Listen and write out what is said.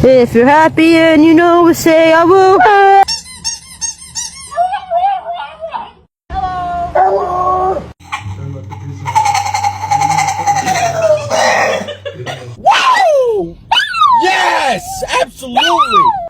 If you're happy and you know it, say I will. Yes! Absolutely!